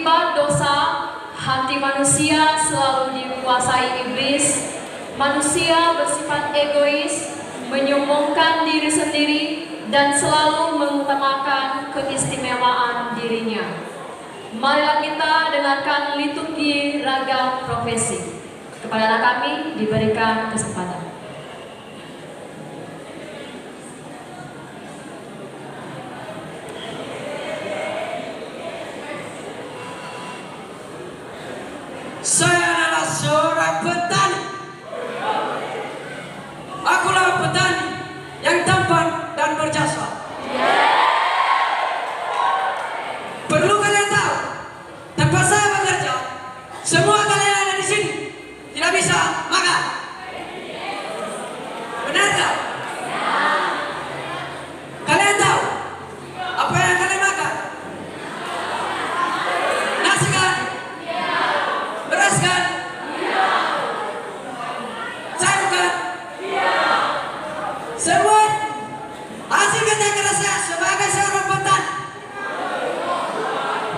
Akibat dosa, hati manusia selalu dikuasai iblis. Manusia bersifat egois, menyombongkan diri sendiri, dan selalu mengutamakan keistimewaan dirinya. Marilah kita dengarkan liturgi ragam profesi. Kepada kami diberikan kesempatan. Saya adalah seorang petani. Akulah petani yang tampan dan berjasa. Perlu kalian tahu, tanpa saya bekerja, semua kalian ada di sini tidak bisa makan. Benar tak? Kalian tahu apa yang kalian makan? Nasi kan? Beras kan? Sayur kan? Semua hasil kerja keras saya sebagai seorang petani.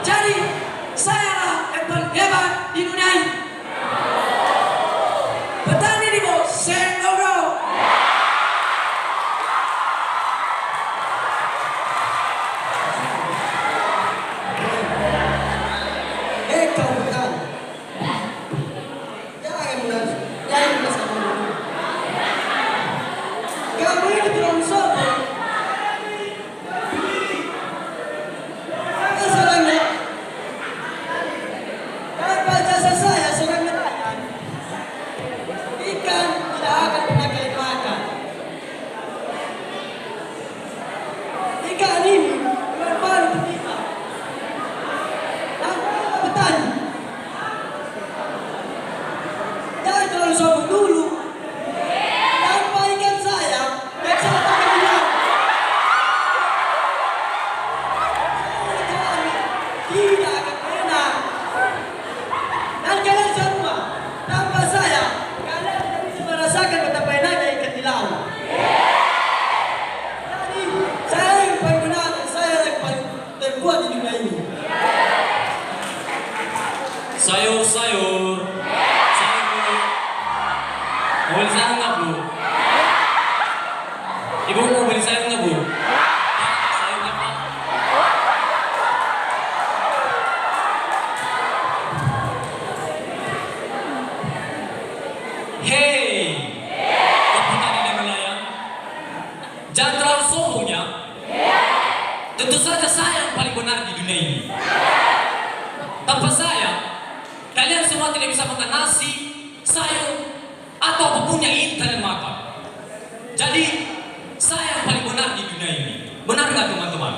Jadi saya lah yang paling hebat di dunia ini. Petani di bawah Sengoro. Kau petani. Jangan merasa malu. Kamu ini terlalu sombong. Masalahnya, tanpa jasa saya seorang nelayan, ikan tidak akan pernah kalian makan. Ikan ini berbaru untuk kita. Nah, petani, jangan terlalu sombong dulu. Tanpa ikan saya, dan saya tak akan hilang. Tidak akan pernah. Dan kalian semua, tanpa saya, kalian tidak bisa merasakan betapa enaknya ikan di laut. Jadi, saya yang paling benar dan saya yang paling terkuat di dunia ini. Sayur. Sayur, Bu. Mau beli sayur nggak, Bu? Ibu mau beli sayur nggak, Bu? Sayurnya, Pak. Hei, petani dan nelayan, jangan terlalu sombong ya. Tentu saja saya yang paling benar di dunia ini. Tanpa saya, kalian semua tidak bisa makan nasi, sayur, atau apapun yang ingin kalian makan. Jadi, saya yang paling benar di dunia ini. Benar nggak, teman-teman?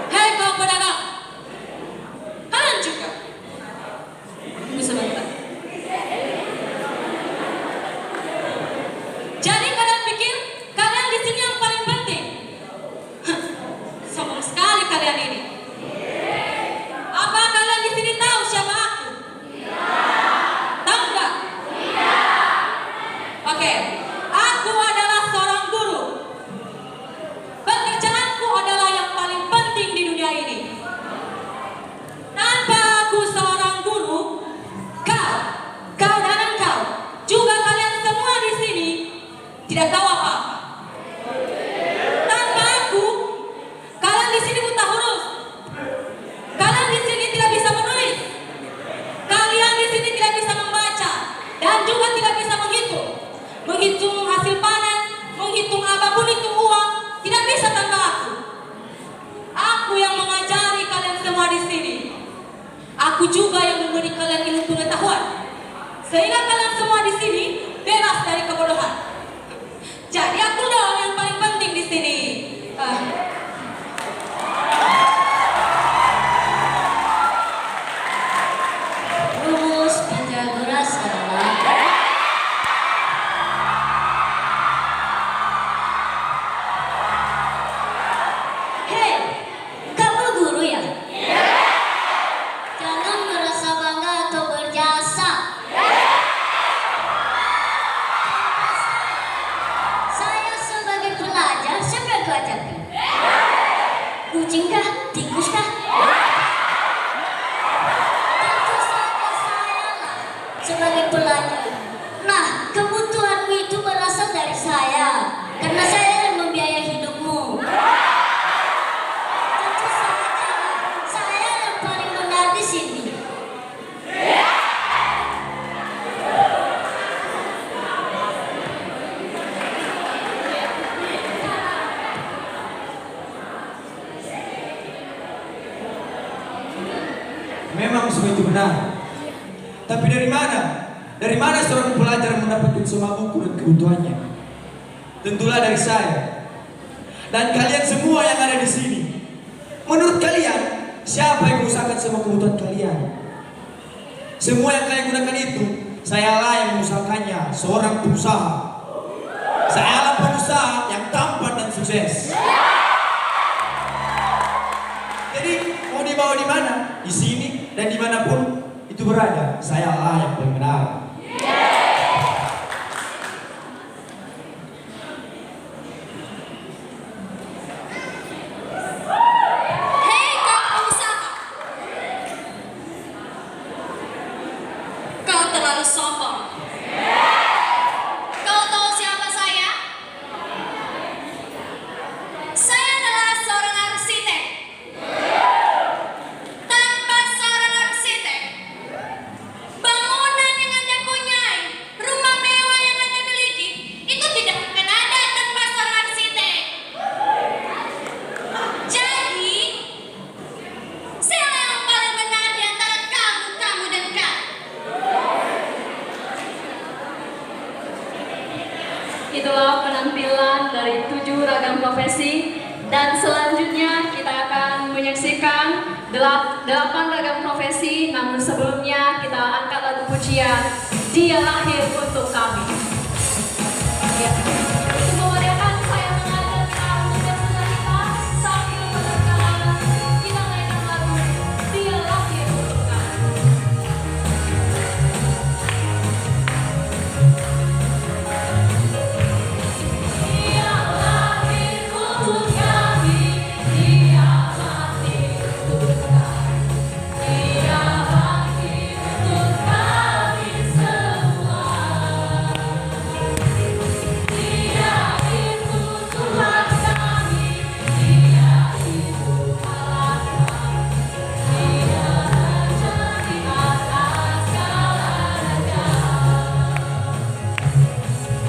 Hei kau pedagang, kalian juga bisa bantu. Jadi kalian pikir kalian di sini yang paling penting? Hah, sombong sekali kalian ini. Apa kalian di sini tahu siapa aku? Tahu nggak? Oke, aku adalah seorang guru. Pekerjaanku adalah yang paling penting di dunia ini. Tanpa aku seorang guru, kau dan engkau, juga kalian semua di sini tidak tahu apa-apa. Tanpa aku, kalian di sini buta huruf. Kalian di sini tidak bisa menulis. Kalian di sini tidak bisa membaca dan juga tidak bisa menghitung hasil panen, menghitung apapun itu uang, tidak bisa tanpa aku. Aku yang mengajari kalian semua di sini. Aku juga yang memberi kalian ilmu pengetahuan, sehingga kalian semua di sini bebas dari kebodohan. Jadi aku dong yang paling penting di sini. Rumus Pythagoras adalah Hei, kamu guru ya? Jangan merasa bangga atau berjasa. Tanpa memang semua itu benar. Tapi dari mana? Dari mana seorang pelajar mendapatkan semua buku dan kebutuhannya? Tentulah dari saya. Dan kalian semua yang ada di sini. Menurut kalian, siapa yang mengusahakan semua kebutuhan kalian? Semua yang kalian gunakan itu, sayalah yang mengusahakannya, seorang pengusaha. Sayalah pengusaha yang tampan dan sukses. Jadi mau dibawa di mana? Di sini dan dimanapun itu berada, sayalah yang paling benar. Hei kau pengusaha, kau terlalu sombong. Kau tahu siapa saya? Saya adalah seorang arsitek. Tanpa seorang arsitek, bangunan yang Anda punyai, rumah mewah yang Anda miliki, itu tidak akan ada tanpa seorang arsitek. Jadi, saya yang paling benar di antara kamu dan kau. Itulah penampilan dari 7 ragam profesi, dan selanjutnya kita akan menyaksikan 8 ragam profesi. Namun sebelumnya kita angkat lagu pujian Dia Lahir Untuk Kami. Ya. Untuk memeriahkan, saya mengajak kamu bersama kita sambil berjalan, kita mainkan lagu Dia Lahir Untuk Kami. Dia lahir untuk kami, Dia mati untuk kami, Dia bangkit untuk kami semua. Dia itu Tuhan kami, Dia itu Allah kami, Dia raja di atas segala raja.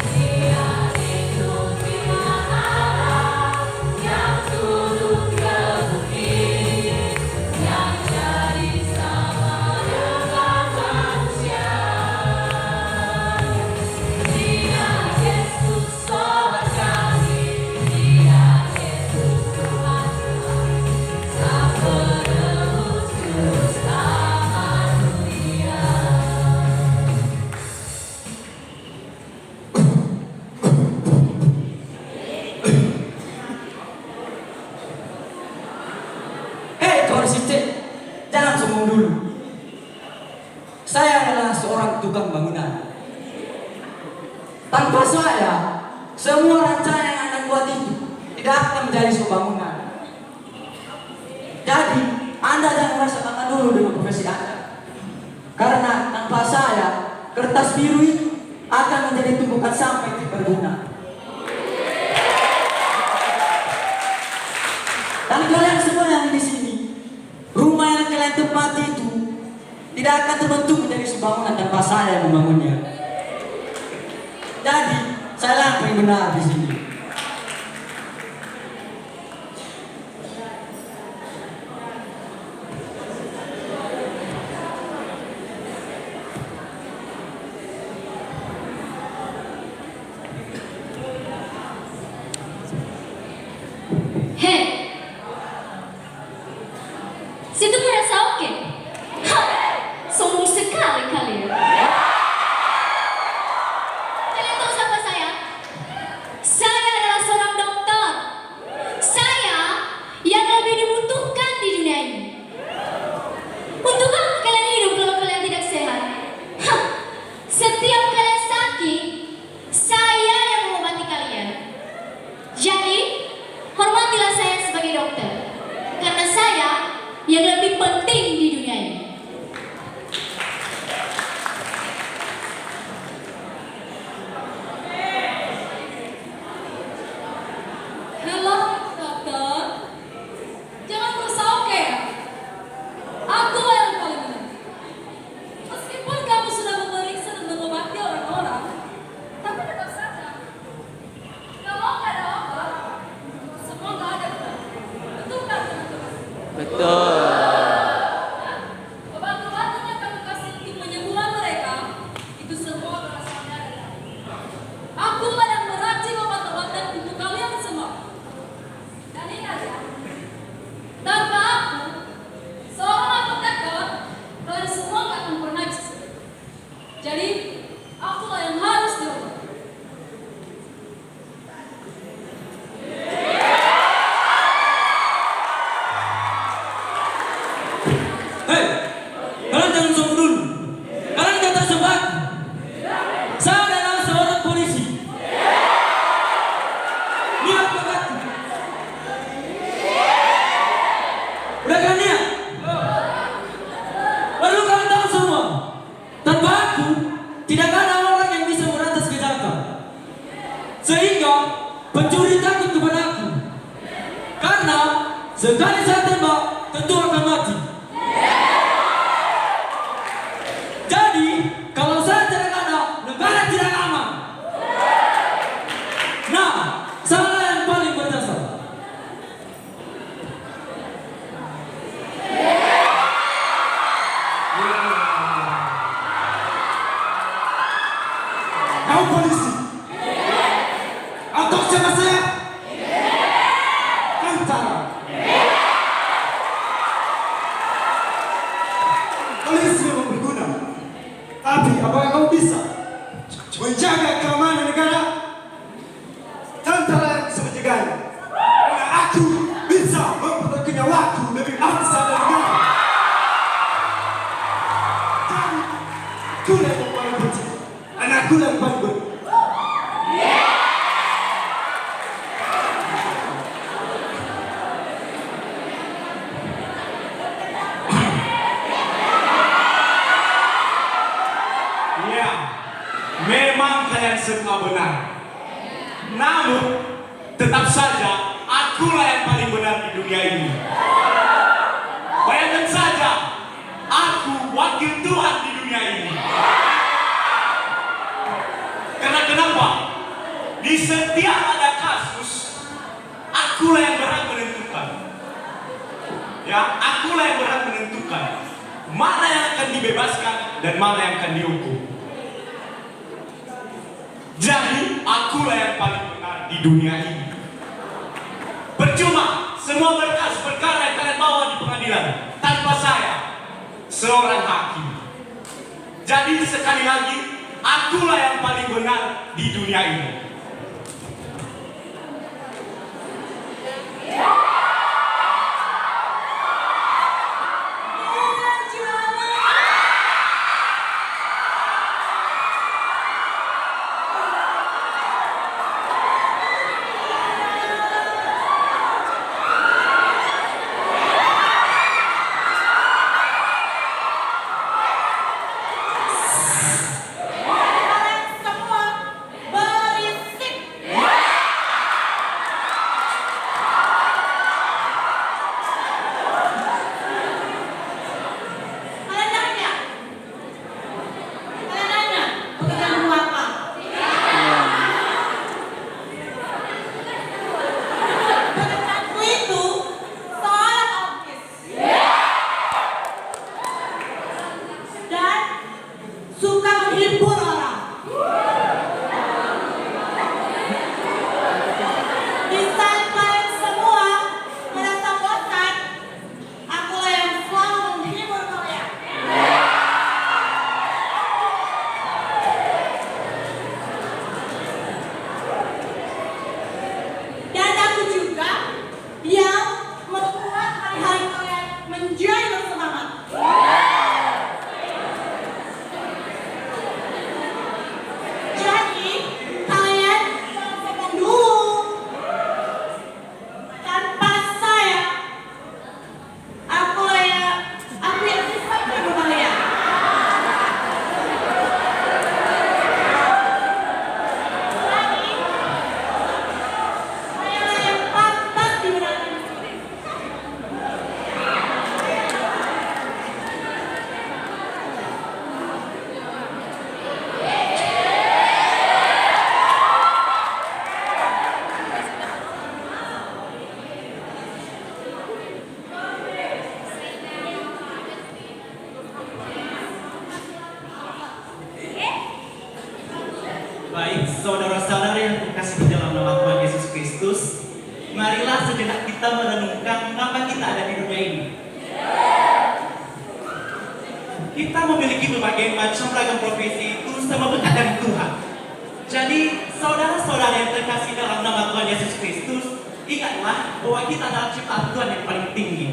Dia itu Tuhan Allah yang turun ke bumi, yang jadi sama dengan manusia. Dia Yesus Tuhan kami, Dia Yesus Tuhan kami, Sang Penebus juru selamat dunia. Hei kau arsitek, jangan sombong dulu. Saya adalah seorang tukang bangunan. Tanpa saya, semua rancangan yang Anda buat itu tidak akan menjadi sebuah bangunan. Jadi, Anda jangan merasa bangga dulu dengan profesi Anda. Karena tanpa saya, kertas biru itu akan menjadi tumpukan sampah yang tidak berguna. Dan kalian semua yang di sini, rumah yang kalian tempati itu tidak akan terbentuk menjadi sebuah bangunan tanpa saya yang membangunnya. Jadi, saya yang paling benar di sini. Hei, situ merasa oke? Hah, sombong sekali kalian. Kalian tahu siapa saya? Saya sehingga pencuri takut kepada aku. Karena sekali saya tembak, tentu akan mati. Jadi, kalau saya tidak ada, negara tidak aman. Nah, saya yang paling berjasa. Kau polisi? Atau siapa saya? Tentara. Polisi memang berguna. Tapi apakah kau bisa menjaga keamanan negara? Tentara yang bisa menjaganya. Karena aku bisa mempertahankan nyawaku demi bangsa dan negara. Jadi, aku yang paling benci. Dan aku yang paling benci. Ya, memang kalian semua benar. Namun, tetap saja akulah yang paling benar di dunia ini. Bayangkan saja, aku wakil Tuhan di dunia ini. Karena kenapa? Di setiap ada kasus, akulah yang berhak menentukan. Ya, akulah yang berhak menentukan mana yang akan dibebaskan dan mana yang akan dihukum. Jadi, akulah yang paling benar di dunia ini. Percuma semua berkas perkara yang kalian bawa di pengadilan tanpa saya, seorang hakim. Jadi sekali lagi, akulah yang paling benar di dunia ini. Baik, saudara-saudara yang terkasih di dalam nama Tuhan Yesus Kristus, marilah sejenak kita merenungkan mengapa kita ada di dunia ini. Kita memiliki berbagai macam ragam profesi itu sama berkat dari Tuhan. Jadi, saudara-saudara yang terkasih dalam nama Tuhan Yesus Kristus, ingatlah bahwa kita adalah ciptaan Tuhan yang paling tinggi.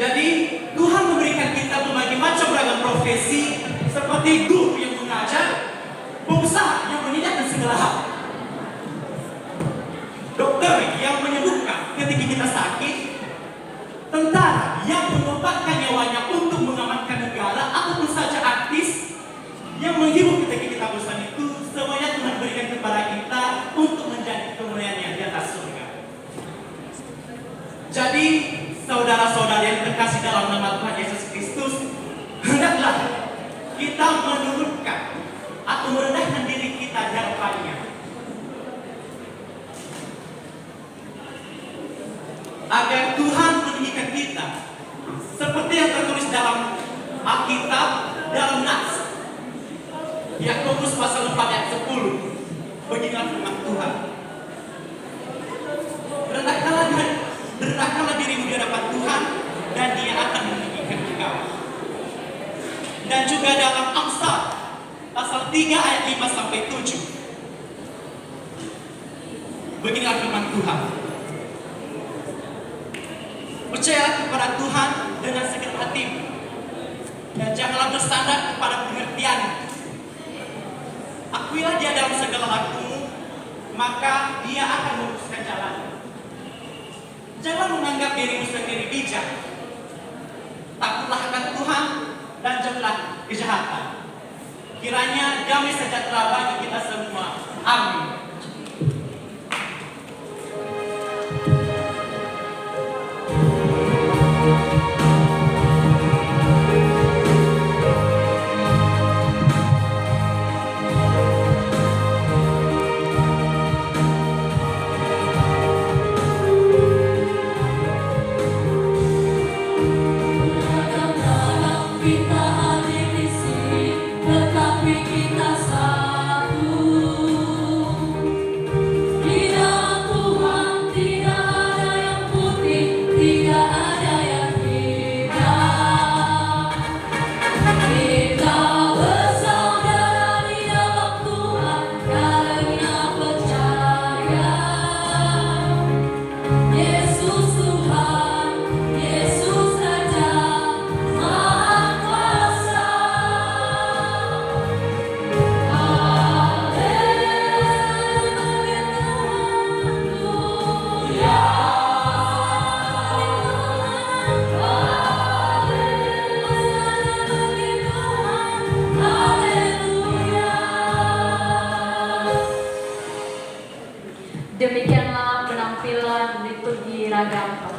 Jadi, Tuhan memberikan kita berbagai macam ragam profesi seperti guru yang mengajar, pengusaha yang menyediakan segala hal, dokter yang menyembuhkan ketika kita sakit, tentara yang mengorbankan nyawanya untuk mengamankan negara, ataupun saja artis yang menghibur ketika kita bosan. Itu semuanya Tuhan berikan saudara-saudara yang terkasih dalam nama Tuhan Yesus Kristus, hendaklah kita menurunkan atau merendahkan diri kita di hadapannya, agar Tuhan meninggikan kita seperti yang tertulis dalam Alkitab, dalam Nats Yakobus pasal 4 ayat 10. Beginilah firman Tuhan. Rendahkanlah dirimu di hadapan Tuhan, dan Dia akan meninggikan engkau. Dan juga dalam Amsal pasal 3 ayat 5 sampai 7. Beginilah firman Tuhan. Percayalah kepada Tuhan dengan segenap hatimu, dan janganlah bersandar kepada pengertian. Akuilah Dia dalam segala lakumu, maka Dia akan meluruskan jalan. Jangan menganggap dirimu sendiri bijak. Takutlah akan Tuhan dan jauhilah kejahatan. Kiranya damai sejahtera bagi kita semua. Amin. Kita hadir di sini, tetapi kita satu. Di dalam Tuhan tidak ada yang putih, tidak ada yang hitam. Kita bersaudara di dalam Tuhan karena percaya. Yesus Tuhan, Yesus Raja, Maha Kuasa. Demikianlah penampilan liturgi ragam